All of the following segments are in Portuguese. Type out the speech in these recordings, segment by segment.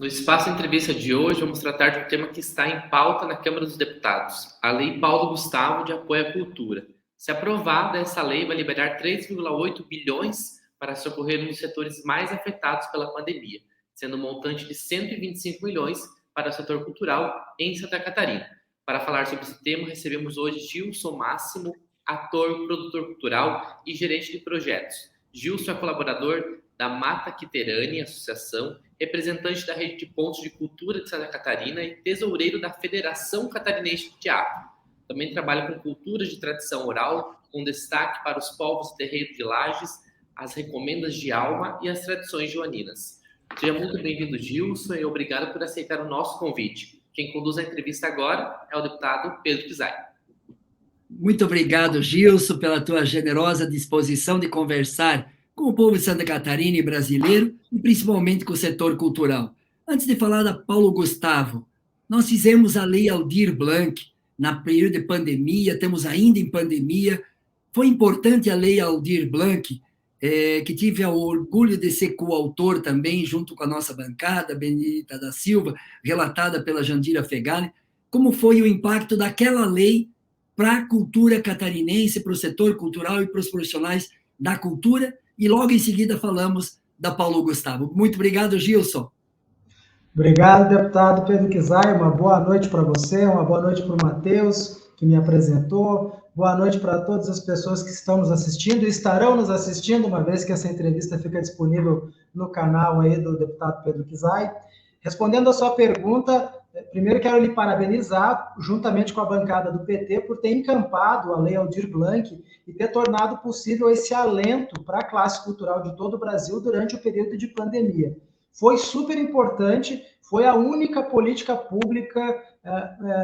Espaço Entrevista de hoje, vamos tratar de um tema que está em pauta na Câmara dos Deputados, a Lei Paulo Gustavo de Apoio à Cultura. Se aprovada, essa lei vai liberar 3,8 bilhões para socorrer nos setores mais afetados pela pandemia, sendo um montante de 125 milhões para o setor cultural em Santa Catarina. Para falar sobre esse tema, recebemos hoje Gilson Máximo, ator, produtor cultural e gerente de projetos. Gilson é colaborador da Mata Quiterani Associação, representante da Rede de Pontos de Cultura de Santa Catarina e tesoureiro da Federação Catarinense de Teatro. Também trabalha com culturas de tradição oral, com destaque para os povos terreiros de Lages, as recomendas de alma e as tradições joaninas. Seja muito bem-vindo, Gilson, e obrigado por aceitar o nosso convite. Quem conduz a entrevista agora é o deputado Pedro Pizai. Muito obrigado, Gilson, pela tua generosa disposição de conversar com o povo de Santa Catarina e brasileiro, e principalmente com o setor cultural. Antes de falar da Paulo Gustavo, nós fizemos a Lei Aldir Blanc, na período de pandemia, estamos ainda em pandemia. Foi importante a Lei Aldir Blanc, que tive o orgulho de ser coautor também, junto com a nossa bancada, Benedita da Silva, relatada pela Jandira Fegali, como foi o impacto daquela lei para a cultura catarinense, para o setor cultural e para os profissionais da cultura, e logo em seguida falamos da Paulo Gustavo. Muito obrigado, Gilson. Obrigado, deputado Pedro Pizai. Uma boa noite para você, uma boa noite para o Matheus, que me apresentou. Boa noite para todas as pessoas que estão nos assistindo e estarão nos assistindo, uma vez que essa entrevista fica disponível no canal aí do deputado Pedro Pizai. Respondendo a sua pergunta, primeiro quero lhe parabenizar, juntamente com a bancada do PT, por ter encampado a Lei Aldir Blanc e ter tornado possível esse alento para a classe cultural de todo o Brasil durante o período de pandemia. Foi super importante, foi a única política pública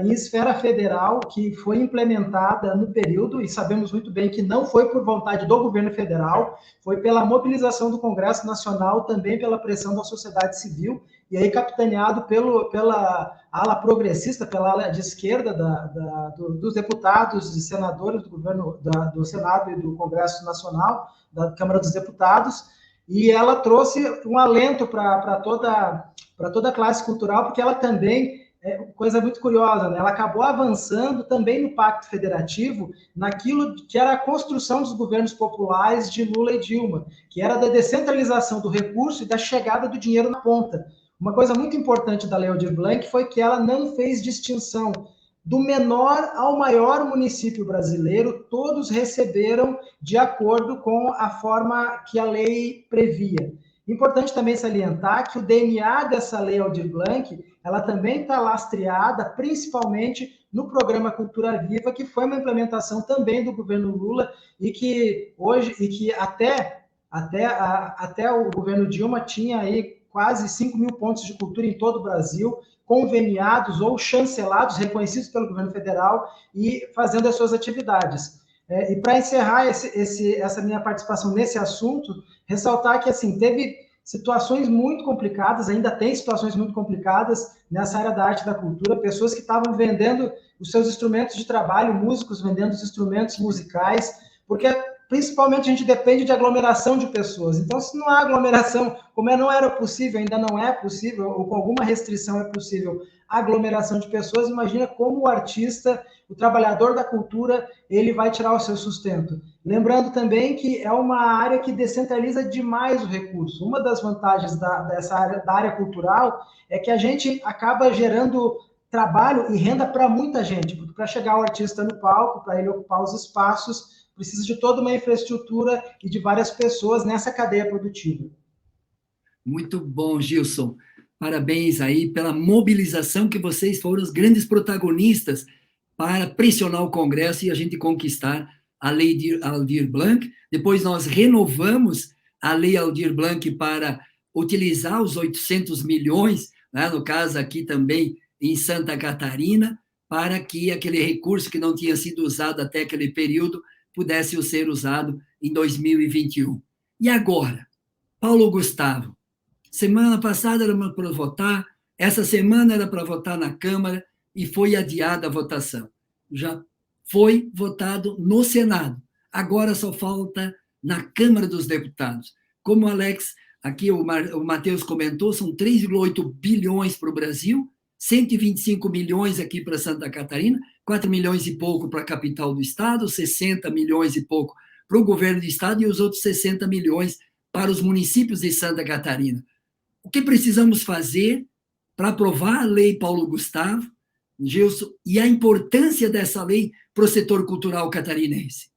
em esfera federal que foi implementada no período, e sabemos muito bem que não foi por vontade do governo federal, foi pela mobilização do Congresso Nacional, também pela pressão da sociedade civil, e aí capitaneado pela ala progressista, pela ala de esquerda dos deputados e senadores do governo, do Senado e do Congresso Nacional, da Câmara dos Deputados, e ela trouxe um alento para toda a classe cultural, porque ela também, coisa muito curiosa, né? Ela acabou avançando também no Pacto Federativo, naquilo que era a construção dos governos populares de Lula e Dilma, que era da descentralização do recurso e da chegada do dinheiro na ponta. Uma coisa muito importante da Lei Aldir Blanc foi que ela não fez distinção do menor ao maior município brasileiro, todos receberam de acordo com a forma que a lei previa. Importante também salientar que o DNA dessa Lei Aldir Blanc, ela também está lastreada, principalmente no programa Cultura Viva, que foi uma implementação também do governo Lula e que hoje, e que até o governo Dilma tinha aí quase 5 mil pontos de cultura em todo o Brasil, conveniados ou chancelados, reconhecidos pelo governo federal e fazendo as suas atividades. E para encerrar essa minha participação nesse assunto, ressaltar que assim teve situações muito complicadas, ainda tem situações muito complicadas nessa área da arte e da cultura, pessoas que estavam vendendo os seus instrumentos de trabalho, músicos vendendo os instrumentos musicais, porque principalmente a gente depende de aglomeração de pessoas. Então, se não há aglomeração, como não era possível, ainda não é possível, ou com alguma restrição é possível a aglomeração de pessoas, imagina como o artista, o trabalhador da cultura, ele vai tirar o seu sustento. Lembrando também que é uma área que descentraliza demais o recurso. Uma das vantagens dessa área, da área cultural, é que a gente acaba gerando trabalho e renda para muita gente, porque para chegar o artista no palco, para ele ocupar os espaços, precisa de toda uma infraestrutura e de várias pessoas nessa cadeia produtiva. Muito bom, Gilson. Parabéns aí pela mobilização que vocês foram os grandes protagonistas para pressionar o Congresso e a gente conquistar a Lei Aldir Blanc. Depois nós renovamos a Lei Aldir Blanc para utilizar os 800 milhões, né, no caso aqui também em Santa Catarina, para que aquele recurso que não tinha sido usado até aquele período pudesse ser usado em 2021. E agora, Paulo Gustavo, semana passada era para votar, essa semana era para votar na Câmara e foi adiada a votação. Já foi votado no Senado, agora só falta na Câmara dos Deputados. Como o Alex aqui o Matheus comentou, são 3,8 bilhões para o Brasil, 125 milhões aqui para Santa Catarina, 4 milhões e pouco para a capital do estado, 60 milhões e pouco para o governo do estado e os outros 60 milhões para os municípios de Santa Catarina. O que precisamos fazer para aprovar a lei Paulo Gustavo, Gilson, e a importância dessa lei para o setor cultural catarinense?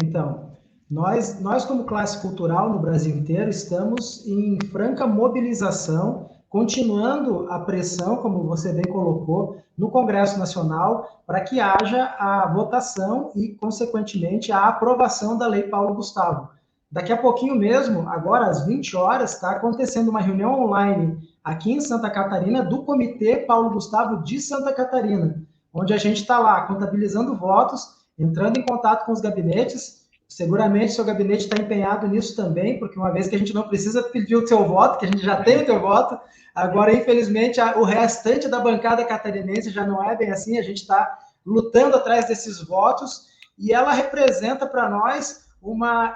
Então, nós como classe cultural no Brasil inteiro, estamos em franca mobilização, continuando a pressão, como você bem colocou, no Congresso Nacional, para que haja a votação e, consequentemente, a aprovação da Lei Paulo Gustavo. Daqui a pouquinho mesmo, agora às 20 horas, está acontecendo uma reunião online aqui em Santa Catarina do Comitê Paulo Gustavo de Santa Catarina, onde a gente está lá contabilizando votos, entrando em contato com os gabinetes. Seguramente seu gabinete está empenhado nisso também, porque uma vez que a gente não precisa pedir o seu voto, que a gente já tem o seu voto, agora, infelizmente, o restante da bancada catarinense já não é bem assim, a gente está lutando atrás desses votos, e ela representa para nós uma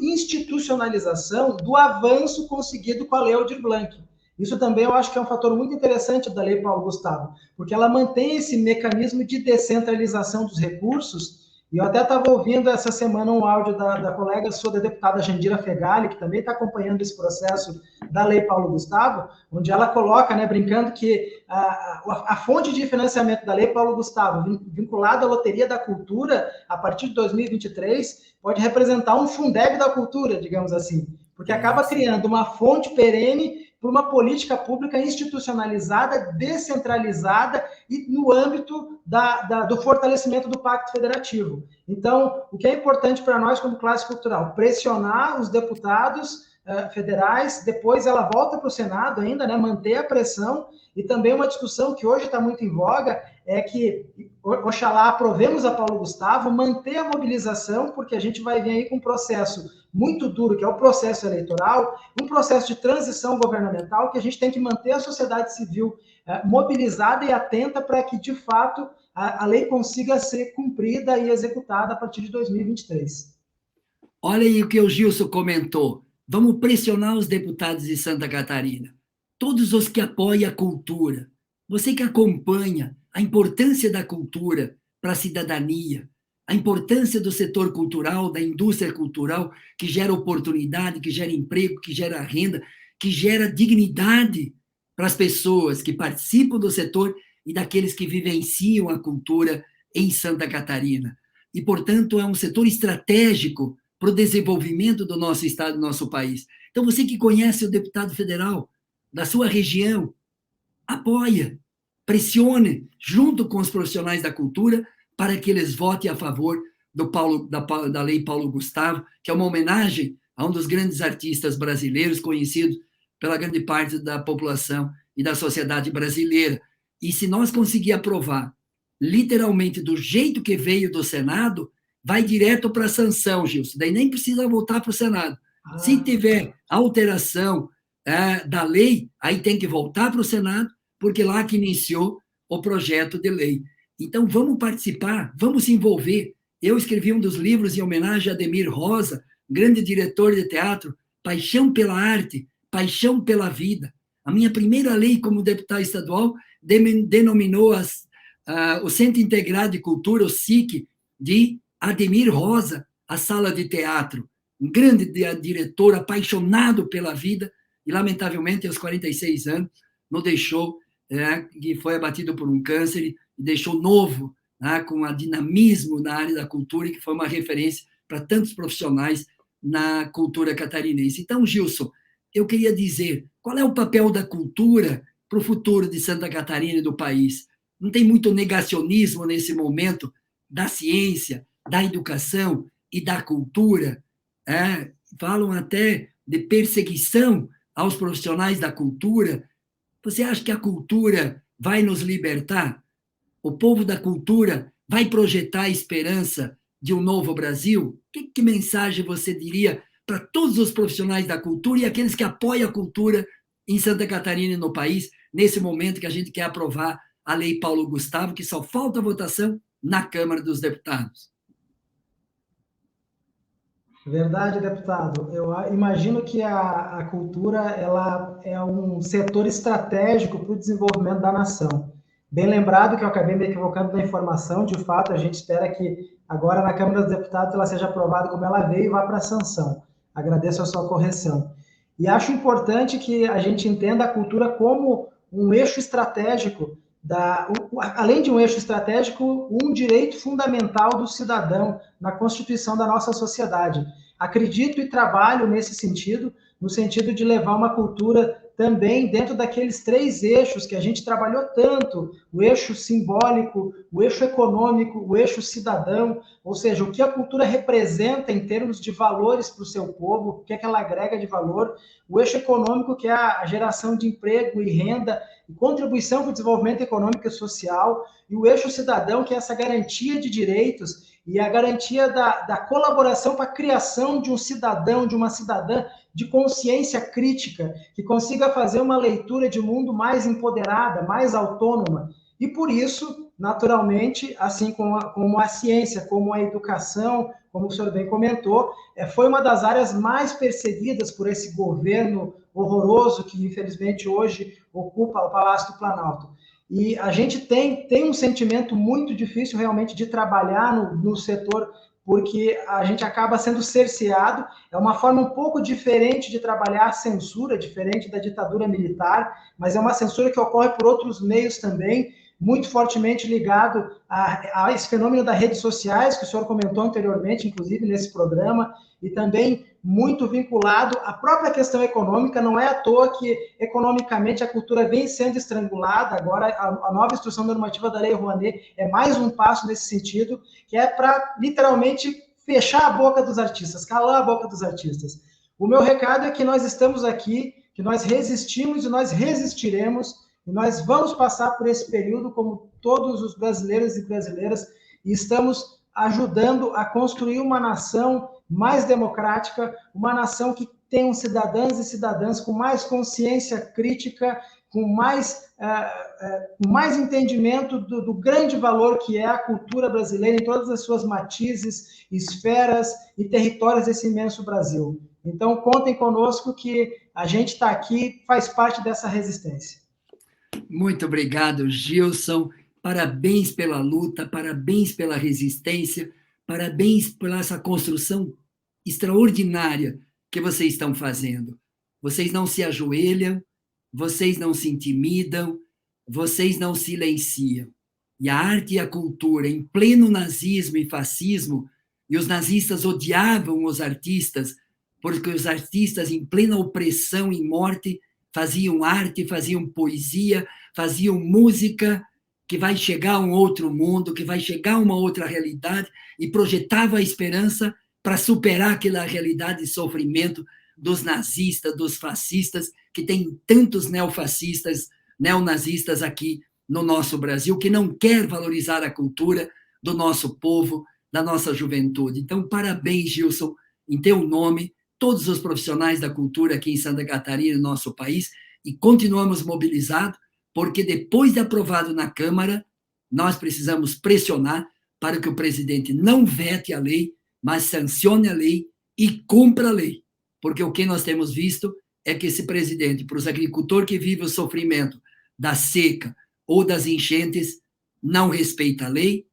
institucionalização do avanço conseguido com a Lei Aldir Blanc. Isso também eu acho que é um fator muito interessante da Lei Paulo Gustavo, porque ela mantém esse mecanismo de descentralização dos recursos. E eu até estava ouvindo essa semana um áudio da colega sua, da deputada Jandira Fegali, que também está acompanhando esse processo da Lei Paulo Gustavo, onde ela coloca, né, brincando que a fonte de financiamento da Lei Paulo Gustavo, vinculada à Loteria da Cultura, a partir de 2023, pode representar um Fundeb da cultura, digamos assim, porque acaba criando uma fonte perene por uma política pública institucionalizada, descentralizada e no âmbito do fortalecimento do Pacto Federativo. Então, o que é importante para nós como classe cultural? Pressionar os deputados federais, depois ela volta para o Senado ainda, né, manter a pressão, e também uma discussão que hoje está muito em voga é que, oxalá, aprovemos a Paulo Gustavo, manter a mobilização, porque a gente vai vir aí com um processo muito duro, que é o processo eleitoral, um processo de transição governamental, que a gente tem que manter a sociedade civil mobilizada e atenta para que, de fato, a lei consiga ser cumprida e executada a partir de 2023. Olha aí o que o Gilson comentou. Vamos pressionar os deputados de Santa Catarina, todos os que apoiam a cultura, você que acompanha a importância da cultura para a cidadania, a importância do setor cultural, da indústria cultural, que gera oportunidade, que gera emprego, que gera renda, que gera dignidade para as pessoas que participam do setor e daqueles que vivenciam a cultura em Santa Catarina. E, portanto, é um setor estratégico para o desenvolvimento do nosso estado, do nosso país. Então, você que conhece o deputado federal da sua região, apoia, pressione, junto com os profissionais da cultura, para que eles votem a favor da Lei Paulo Gustavo, que é uma homenagem a um dos grandes artistas brasileiros, conhecido pela grande parte da população e da sociedade brasileira. E se nós conseguir aprovar, literalmente do jeito que veio do Senado, vai direto para a sanção, Gilson. Daí nem precisa voltar para o Senado. Se tiver alteração da lei, aí tem que voltar para o Senado, porque lá que iniciou o projeto de lei. Então, vamos participar, vamos se envolver. Eu escrevi um dos livros em homenagem a Ademir Rosa, grande diretor de teatro, Paixão pela Arte, Paixão pela Vida. A minha primeira lei como deputado estadual denominou o Centro Integrado de Cultura, o SIC, de Ademir Rosa, a sala de teatro. Um grande diretor, apaixonado pela vida, e, lamentavelmente, aos 46 anos, nos deixou, que foi abatido por um câncer, e deixou novo, com um dinamismo na área da cultura, que foi uma referência para tantos profissionais na cultura catarinense. Então, Gilson, eu queria dizer, qual é o papel da cultura para o futuro de Santa Catarina e do país? Não tem muito negacionismo nesse momento da ciência, da educação e da cultura? Falam até de perseguição aos profissionais da cultura. Você acha que a cultura vai nos libertar? O povo da cultura vai projetar a esperança de um novo Brasil? Que mensagem você diria para todos os profissionais da cultura e aqueles que apoiam a cultura em Santa Catarina e no país, nesse momento que a gente quer aprovar a Lei Paulo Gustavo, que só falta votação na Câmara dos Deputados? Verdade, deputado. Eu imagino que a cultura ela é um setor estratégico para o desenvolvimento da nação. Bem lembrado que eu acabei me equivocando na informação, de fato, a gente espera que agora na Câmara dos Deputados ela seja aprovada como ela veio e vá para a sanção. Agradeço a sua correção. E acho importante que a gente entenda a cultura como um eixo estratégico além de um eixo estratégico, um direito fundamental do cidadão na constituição da nossa sociedade. Acredito e trabalho nesse sentido, no sentido de levar uma cultura também dentro daqueles 3 eixos que a gente trabalhou tanto, o eixo simbólico, o eixo econômico, o eixo cidadão, ou seja, o que a cultura representa em termos de valores para o seu povo, o que é que ela agrega de valor, o eixo econômico, que é a geração de emprego e renda, e contribuição para o desenvolvimento econômico e social, e o eixo cidadão, que é essa garantia de direitos e a garantia da colaboração para a criação de um cidadão, de uma cidadã de consciência crítica, que consiga fazer uma leitura de mundo mais empoderada, mais autônoma. E por isso, naturalmente, assim como a ciência, como a educação, como o senhor bem comentou, foi uma das áreas mais perseguidas por esse governo horroroso que, infelizmente, hoje ocupa o Palácio do Planalto. E a gente tem um sentimento muito difícil realmente de trabalhar no setor, porque a gente acaba sendo cerceado. É uma forma um pouco diferente de trabalhar a censura, diferente da ditadura militar, mas é uma censura que ocorre por outros meios também, muito fortemente ligado a esse fenômeno das redes sociais, que o senhor comentou anteriormente, inclusive nesse programa, e também muito vinculado à própria questão econômica. Não é à toa que, economicamente, a cultura vem sendo estrangulada. Agora, a nova instrução normativa da Lei Rouanet é mais um passo nesse sentido, que é para, literalmente, fechar a boca dos artistas, calar a boca dos artistas. O meu recado é que nós estamos aqui, que nós resistimos e nós resistiremos, e nós vamos passar por esse período como todos os brasileiros e brasileiras, e estamos ajudando a construir uma nação mais democrática, uma nação que tenham cidadãs e cidadãs com mais consciência crítica, com mais entendimento do grande valor que é a cultura brasileira em todas as suas matizes, esferas e territórios desse imenso Brasil. Então, contem conosco que a gente está aqui, faz parte dessa resistência. Muito obrigado, Gilson. Parabéns pela luta, parabéns pela resistência, parabéns pela essa construção extraordinária que vocês estão fazendo. Vocês não se ajoelham, vocês não se intimidam, vocês não silenciam. E a arte e a cultura, em pleno nazismo e fascismo, e os nazistas odiavam os artistas, porque os artistas, em plena opressão e morte, faziam arte, faziam poesia, faziam música, que vai chegar a um outro mundo, que vai chegar a uma outra realidade, e projetava a esperança para superar aquela realidade de sofrimento dos nazistas, dos fascistas, que tem tantos neofascistas, neonazistas aqui no nosso Brasil, que não quer valorizar a cultura do nosso povo, da nossa juventude. Então, parabéns, Gilson, em teu nome, todos os profissionais da cultura aqui em Santa Catarina, no nosso país, e continuamos mobilizados, porque depois de aprovado na Câmara, nós precisamos pressionar para que o presidente não vete a lei, mas sancione a lei e cumpra a lei. Porque o que nós temos visto é que esse presidente, para os agricultores que vivem o sofrimento da seca ou das enchentes, não respeita a lei.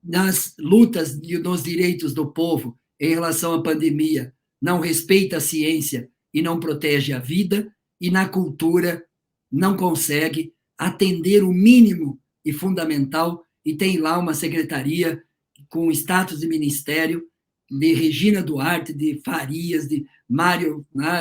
Nas lutas dos direitos do povo em relação à pandemia, não respeita a ciência e não protege a vida, e na cultura não consegue atender o mínimo e fundamental, e tem lá uma secretaria com status de ministério, de Regina Duarte, de Farias, de Mário, né,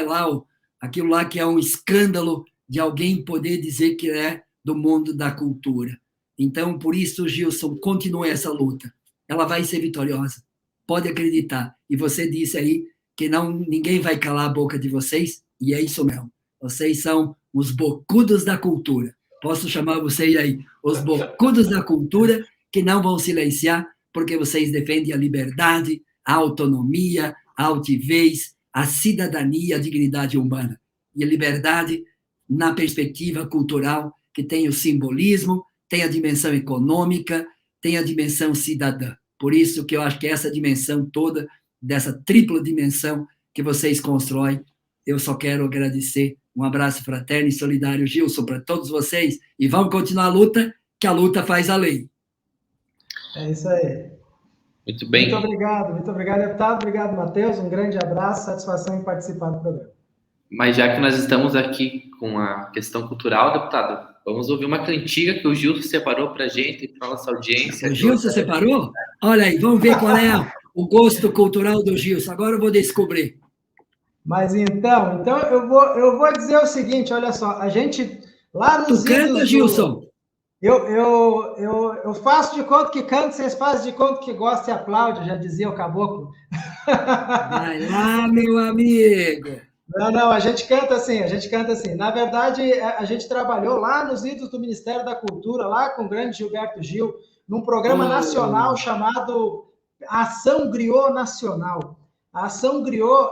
aquilo lá que é um escândalo de alguém poder dizer que é do mundo da cultura. Então, por isso, Gilson, continue essa luta. Ela vai ser vitoriosa. Pode acreditar. E você disse aí que ninguém vai calar a boca de vocês, e é isso mesmo. Vocês são os bocudos da cultura. Posso chamar vocês aí, os bocudos da cultura, que não vão silenciar, porque vocês defendem a liberdade, a autonomia, a altivez, a cidadania, a dignidade humana. E a liberdade na perspectiva cultural, que tem o simbolismo, tem a dimensão econômica, tem a dimensão cidadã. Por isso que eu acho que essa dimensão toda dessa tripla dimensão que vocês constroem. Eu só quero agradecer. Um abraço fraterno e solidário, Gilson, para todos vocês. E vamos continuar a luta, que a luta faz a lei. É isso aí. Muito bem. Muito obrigado, deputado. Obrigado, Matheus. Um grande abraço, satisfação em participar do programa. Mas já que nós estamos aqui com a questão cultural, deputado, vamos ouvir uma cantiga que o Gilson separou para a gente, para a nossa audiência. O Gilson separou? Olha aí, vamos ver qual é o gosto cultural do Gilson. Agora eu vou descobrir. Mas então eu vou dizer o seguinte, olha só, a gente lá nos Tu canta, Gilson? Eu faço de conta que canto, vocês fazem de conta que gostam e aplaudem, já dizia o caboclo. Vai lá, meu amigo. Não, a gente canta assim. Na verdade, a gente trabalhou lá nos idos do Ministério da Cultura, lá com o grande Gilberto Gil, num programa nacional chamado Ação Griot Nacional. A Ação Griot,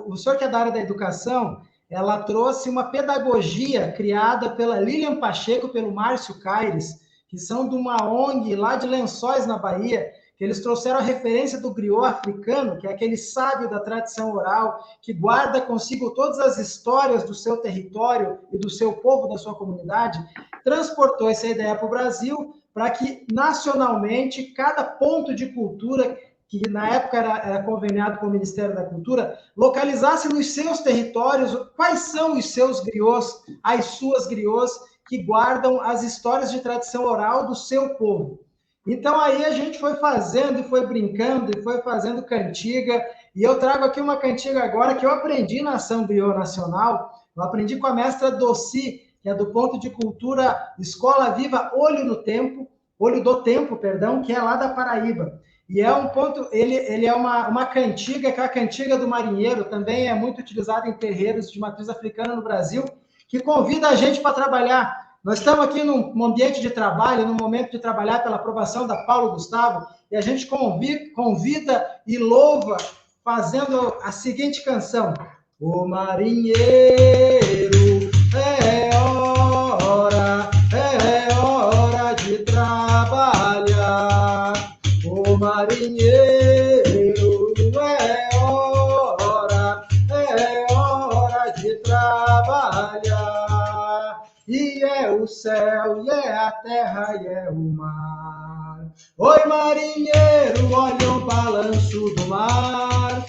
o senhor que é da área da educação, ela trouxe uma pedagogia criada pela Lilian Pacheco, pelo Márcio Caires, que são de uma ONG lá de Lençóis, na Bahia, que eles trouxeram a referência do griot africano, que é aquele sábio da tradição oral, que guarda consigo todas as histórias do seu território e do seu povo, da sua comunidade, transportou essa ideia para o Brasil, para que, nacionalmente, cada ponto de cultura, que na época era conveniado com o Ministério da Cultura, localizasse nos seus territórios quais são os seus griots, as suas griots, que guardam as histórias de tradição oral do seu povo. Então, aí a gente foi fazendo, e foi brincando, e foi fazendo cantiga, e eu trago aqui uma cantiga agora que eu aprendi na Ação Griot Nacional, eu aprendi com a mestra Doci, que é do ponto de cultura Escola Viva Olho do Tempo, que é lá da Paraíba. E é um ponto, ele é uma cantiga, que é a cantiga do marinheiro, também é muito utilizada em terreiros de matriz africana no Brasil, que convida a gente para trabalhar. Nós estamos aqui num ambiente de trabalho, num momento de trabalhar pela aprovação da Paulo Gustavo, e a gente convida e louva fazendo a seguinte canção. O marinheiro é hora de trabalhar. O marinheiro é hora de trabalhar. E é o céu, e é a terra, e é o mar. Oi, marinheiro, olha o balanço do mar.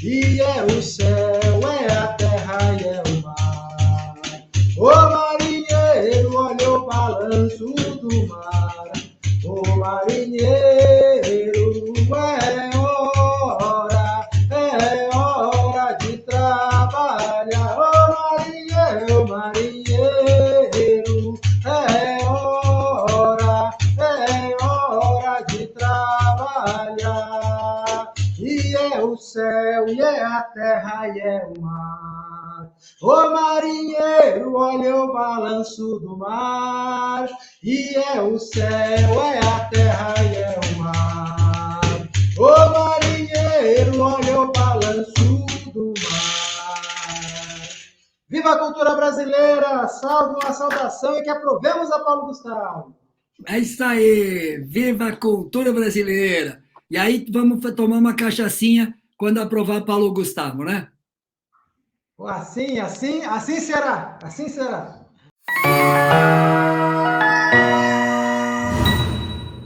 E é o céu, é a terra, e é o mar. Ô, marinheiro, olha o balanço do mar. Ô, marinheiro, é hora de trabalhar. Ô, marinheiro, é hora de trabalhar. E é o céu, e é a terra, e é o mar. Ô marinheiro, olha o balanço do mar. E é o céu, é a terra, e é o mar. Ô marinheiro, olha o balanço do mar. Viva a cultura brasileira! Salve uma saudação e que aprovemos a Paulo Gustavo! É isso aí! Viva a cultura brasileira! E aí vamos tomar uma cachaçinha quando aprovar Paulo Gustavo, né? Assim será! Assim será!